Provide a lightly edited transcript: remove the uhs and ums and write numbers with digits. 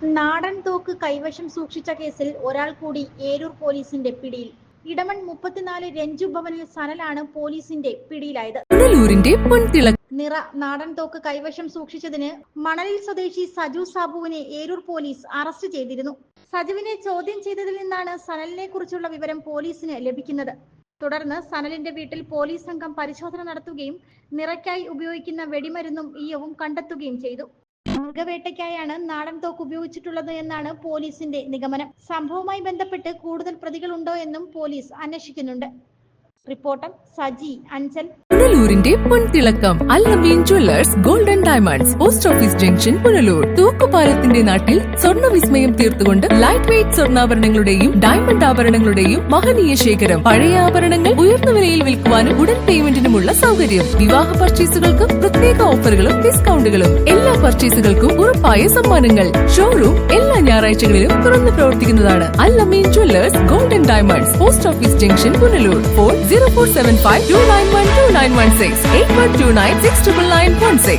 നാടൻ തോക്ക് കൈവശം സൂക്ഷിച്ച കേസിൽ ഒരാൾ കൂടി ഏരൂർ പോലീസിന്റെ പിടിയിൽ. ഇടമൺ 34 രഞ്ജു ഭവനിൽ സനലാണ് പോലീസിന്റെ പിടിയിലായത്. നിറ നാടൻ തോക്ക് കൈവശം സൂക്ഷിച്ചതിന് മണലിൽ സ്വദേശി സജു സാബുവിനെ ഏരൂർ പോലീസ് അറസ്റ്റ് ചെയ്തിരുന്നു. സജുവിനെ ചോദ്യം ചെയ്തതിൽ നിന്നാണ് സനലിനെ കുറിച്ചുള്ള വിവരം പോലീസിന് ലഭിക്കുന്നത്. തുടർന്ന് സനലിന്റെ വീട്ടിൽ പോലീസ് സംഘം പരിശോധന നടത്തുകയും നിറയ്ക്കായി ഉപയോഗിക്കുന്ന വെടിമരുന്നും ഈയവും കണ്ടെത്തുകയും ചെയ്തു. മൃഗവേട്ടയ്ക്കായാണ് നാടൻ തോക്ക് ഉപയോഗിച്ചിട്ടുള്ളത് എന്നാണ് പോലീസിന്റെ നിഗമനം. സംഭവവുമായി ബന്ധപ്പെട്ട് കൂടുതൽ പ്രതികളുണ്ടോ എന്നും പോലീസ് അന്വേഷിക്കുന്നുണ്ട്. റിപ്പോർട്ടർ സജി അഞ്ചൽ. പുനലൂരിന്റെ പൊൻതിളക്കം Al Nabeen jewellers golden diamonds, post office junction, Punalur. തൂക്കുപാലത്തിന്റെ നാട്ടിൽ സ്വർണ്ണ വിസ്മയം തീർത്തുകൊണ്ട് ലൈറ്റ് വെയ്റ്റ് സ്വർണ്ണാഭരണങ്ങളുടെയും ഡയമണ്ട് ആഭരണങ്ങളുടെയും മഹനീയ ശേഖരം. പഴയ ആഭരണങ്ങൾ ഉയർന്ന വിലയിൽ വിൽക്കുവാനും ഉടൻ പേയ്മെന്റിനുമുള്ള സൗകര്യം. വിവാഹ പർച്ചേസുകൾക്ക് പ്രത്യേക ഓഫറുകളും ഡിസ്കൗണ്ടുകളും. എല്ലാ പർച്ചേസുകൾക്കും ഉറപ്പായ സമ്മാനങ്ങൾ. ഷോറൂം എല്ലാ ഞായറാഴ്ചകളിലും തുറന്നു പ്രവർത്തിക്കുന്നതാണ്. Al Nabeen jewellers golden diamonds, post office junction, Punalur. Phone 0475 291 2916 8129 69916.